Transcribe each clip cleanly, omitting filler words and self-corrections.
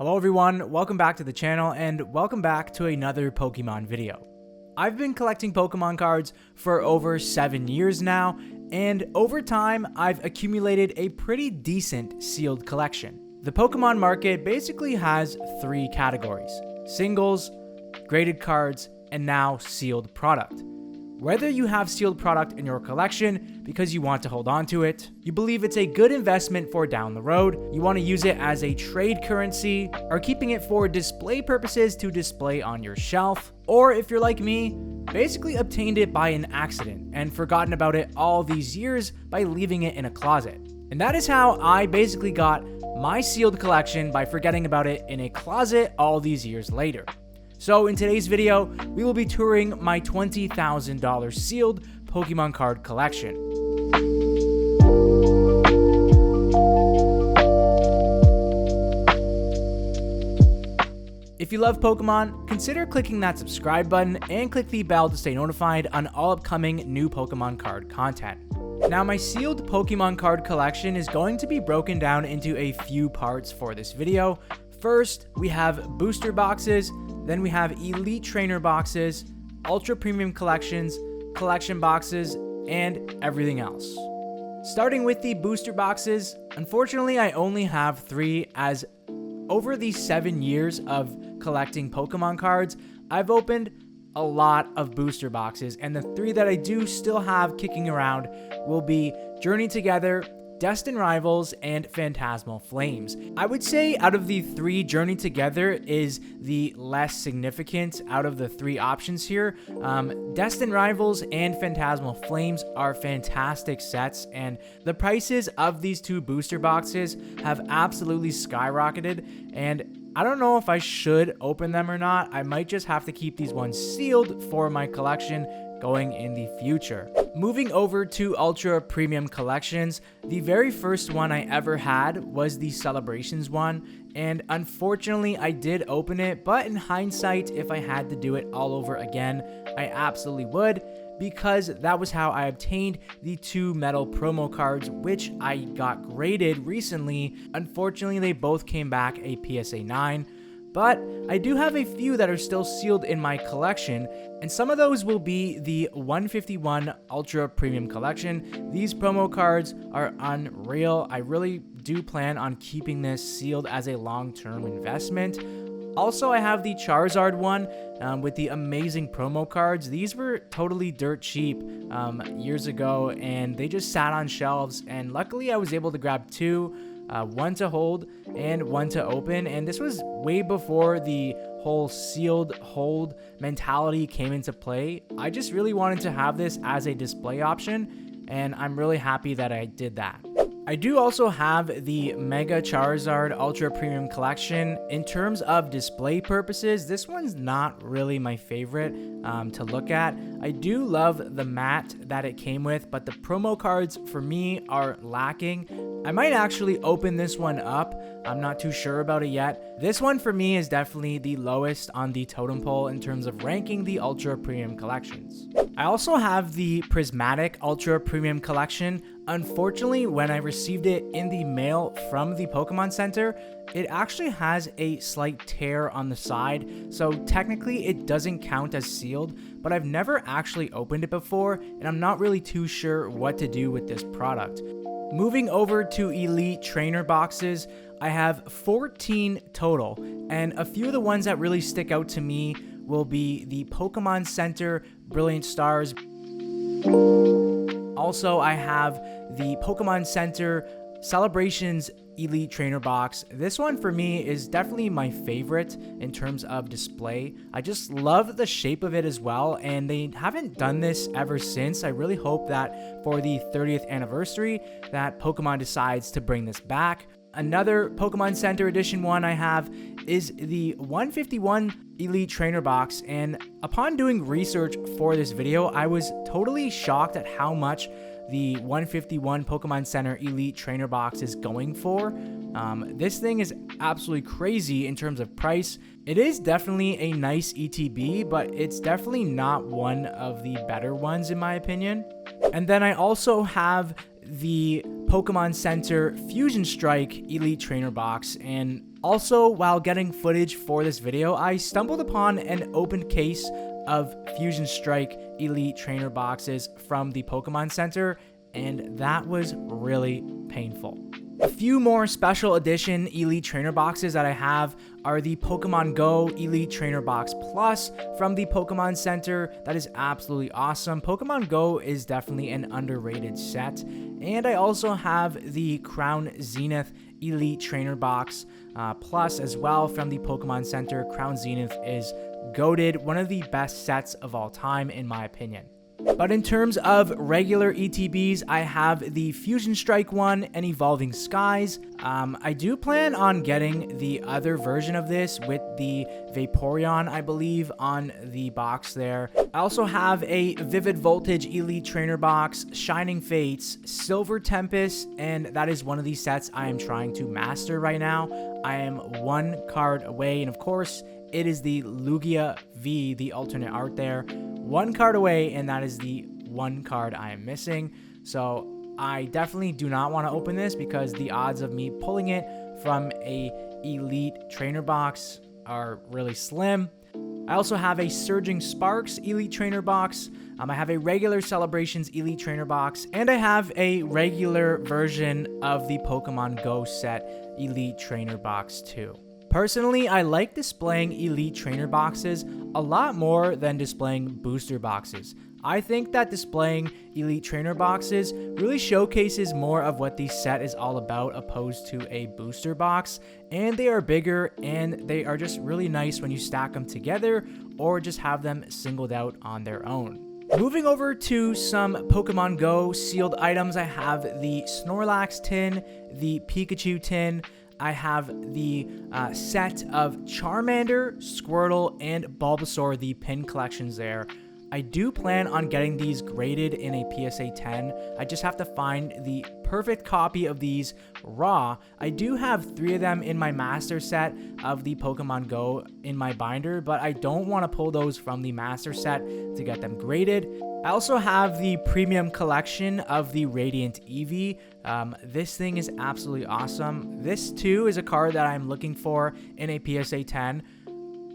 Hello everyone, welcome back to the channel and welcome back to another Pokemon video. I've been collecting Pokemon cards for over 7 years now, and over time I've accumulated a pretty decent sealed collection. The Pokemon market basically has 3 categories: singles, graded cards, and now sealed product. Whether you have sealed product in your collection because you want to hold on to it, you believe it's a good investment for down the road, you want to use it as a trade currency, or keeping it for display purposes to display on your shelf, or if you're like me, basically obtained it by an accident and forgotten about it all these years by leaving it in a closet. And that is how I basically got my sealed collection, by forgetting about it in a closet all these years later. So in today's video, we will be touring my $20,000 sealed Pokemon card collection. If you love Pokemon, consider clicking that subscribe button and click the bell to stay notified on all upcoming new Pokemon card content. Now, my sealed Pokemon card collection is going to be broken down into a few parts for this video. First, we have booster boxes. Then we have Elite Trainer boxes, Ultra Premium collections, collection boxes, and everything else. Starting with the booster boxes, unfortunately I only have 3, as over these 7 years of collecting Pokemon cards, I've opened a lot of booster boxes, and the 3 that I do still have kicking around will be Journey Together, Destined Rivals, and Phantasmal Flames. I would say out of the 3, Journey Together is the less significant out of the 3 options here. Destined Rivals and Phantasmal Flames are fantastic sets, and the prices of these 2 booster boxes have absolutely skyrocketed, and I don't know if I should open them or not. I might just have to keep these ones sealed for my collection going in the future. Moving over to Ultra Premium collections, the very first one I ever had was the Celebrations one, and unfortunately I did open it, but in hindsight, if I had to do it all over again, I absolutely would, because that was how I obtained the 2 metal promo cards, which I got graded recently. Unfortunately, they both came back a PSA 9. But I do have a few that are still sealed in my collection, and some of those will be the 151 Ultra Premium collection. These promo cards are unreal. I really do plan on keeping this sealed as a long-term investment. Also, I have the Charizard one with the amazing promo cards. These were totally dirt cheap years ago, and they just sat on shelves, and luckily I was able to grab 2. One to hold and one to open, and this was way before the whole sealed hold mentality came into play. I just really wanted to have this as a display option, and I'm really happy that I did that. I do also have the Mega Charizard Ultra Premium collection. In terms of display purposes, this one's not really my favorite to look at. I do love the mat that it came with, but the promo cards for me are lacking. I might actually open this one up. I'm not too sure about it yet. This one for me is definitely the lowest on the totem pole in terms of ranking the Ultra Premium collections. I also have the Prismatic Ultra Premium collection. Unfortunately, when I received it in the mail from the Pokemon Center, it actually has a slight tear on the side, so technically it doesn't count as sealed, but I've never actually opened it before, and I'm not really too sure what to do with this product. Moving over to Elite Trainer boxes, I have 14 total, and a few of the ones that really stick out to me will be the Pokemon Center Brilliant Stars. Also, I have the Pokemon Center Celebrations Elite Trainer box. This one for me is definitely my favorite in terms of display. I just love the shape of it as well, and they haven't done this ever since. I really hope that for the 30th anniversary that Pokemon decides to bring this back. Another Pokemon Center Edition one I have is the 151 Elite Trainer box, and upon doing research for this video, I was totally shocked at how much the 151 Pokemon Center Elite Trainer box is going for. This thing is absolutely crazy in terms of price. It is definitely a nice ETB, but it's definitely not one of the better ones in my opinion. And then I also have the Pokemon Center Fusion Strike Elite Trainer box, and Also, while getting footage for this video, I stumbled upon an opened case of Fusion Strike Elite Trainer boxes from the Pokemon Center, and that was really painful. A few more special edition Elite Trainer boxes that I have are the Pokemon Go Elite Trainer Box Plus from the Pokemon Center. That is absolutely awesome. Pokemon Go is definitely an underrated set. And I also have the Crown Zenith Elite Trainer Box Plus as well from the Pokemon Center. Crown Zenith is goated, one of the best sets of all time in my opinion. But in terms of regular ETBs, I have the Fusion Strike one and Evolving Skies. I do plan on getting the other version of this with the Vaporeon, I believe, on the box there. I also have a Vivid Voltage Elite Trainer box, Shining Fates, Silver Tempest, and that is one of these sets I am trying to master right now. I am one card away, and of course, it is the Lugia V, the alternate art there. One card away, and that is the one card I am missing. So I definitely do not want to open this because the odds of me pulling it from a Elite Trainer box are really slim. I also have a Surging Sparks Elite Trainer box. I have a regular Celebrations Elite Trainer box, and I have a regular version of the Pokemon Go set Elite Trainer box too. Personally, I like displaying Elite Trainer boxes a lot more than displaying booster boxes. I think that displaying Elite Trainer boxes really showcases more of what the set is all about opposed to a booster box, and they are bigger and they are just really nice when you stack them together or just have them singled out on their own. Moving over to some Pokemon Go sealed items, I have the Snorlax tin, the Pikachu tin, I have the set of Charmander, Squirtle, and Bulbasaur, the pin collections there. I do plan on getting these graded in a PSA 10. I just have to find the perfect copy of these raw. I do have 3 of them in my master set of the Pokemon Go in my binder, but I don't want to pull those from the master set to get them graded. I also have the premium collection of the Radiant Eevee. This thing is absolutely awesome. This too is a card that I'm looking for in a PSA 10.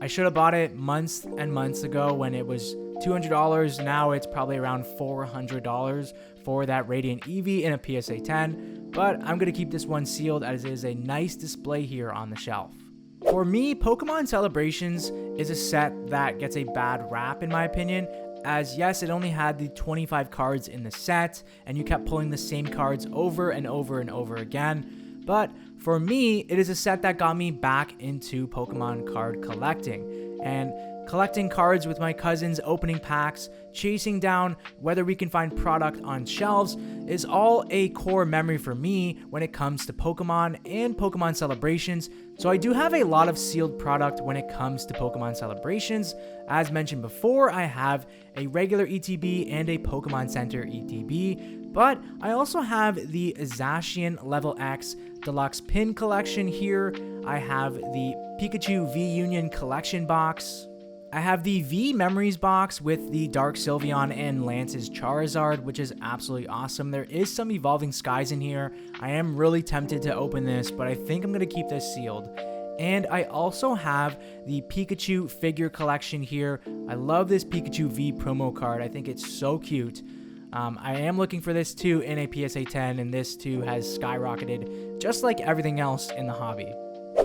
I should have bought it months and months ago when it was $200. Now it's probably around $400 for that Radiant Eevee in a PSA 10. But I'm going to keep this one sealed as it is a nice display here on the shelf. For me, Pokemon Celebrations is a set that gets a bad rap in my opinion, as yes, it only had the 25 cards in the set, and you kept pulling the same cards over and over and over again. But for me, it is a set that got me back into Pokemon card collecting. And collecting cards with my cousins, opening packs, chasing down whether we can find product on shelves is all a core memory for me when it comes to Pokemon and Pokemon Celebrations. So I do have a lot of sealed product when it comes to Pokemon Celebrations. As mentioned before, I have a regular ETB and a Pokemon Center ETB, but I also have the Zacian Level X Deluxe Pin Collection here. I have the Pikachu V-Union Collection box. I have the V Memories box with the Dark Sylveon and Lance's Charizard, which is absolutely awesome. There is some Evolving Skies in here. I am really tempted to open this, but I think I'm going to keep this sealed. And I also have the Pikachu figure collection here. I love this Pikachu V promo card. I think it's so cute. I am looking for this too in a PSA 10, and this too has skyrocketed just like everything else in the hobby.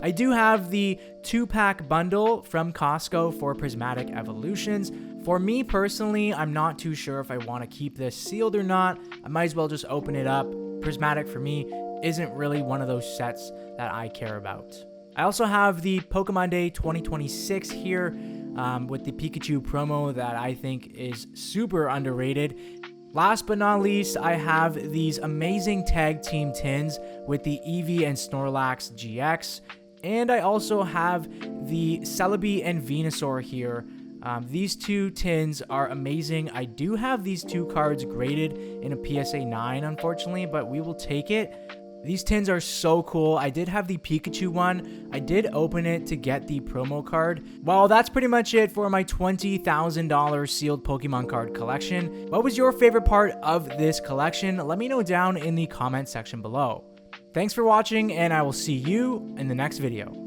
I do have the 2-pack bundle from Costco for Prismatic Evolutions. For me personally, I'm not too sure if I want to keep this sealed or not. I might as well just open it up. Prismatic for me isn't really one of those sets that I care about. I also have the Pokemon Day 2026 here with the Pikachu promo that I think is super underrated. Last but not least, I have these amazing tag team tins with the Eevee and Snorlax GX. And I also have the Celebi and Venusaur here. These 2 tins are amazing. I do have these 2 cards graded in a PSA 9, unfortunately, but we will take it. These tins are so cool. I did have the Pikachu one. I did open it to get the promo card. Well, that's pretty much it for my $20,000 sealed Pokemon card collection. What was your favorite part of this collection? Let me know down in the comment section below. Thanks for watching, and I will see you in the next video.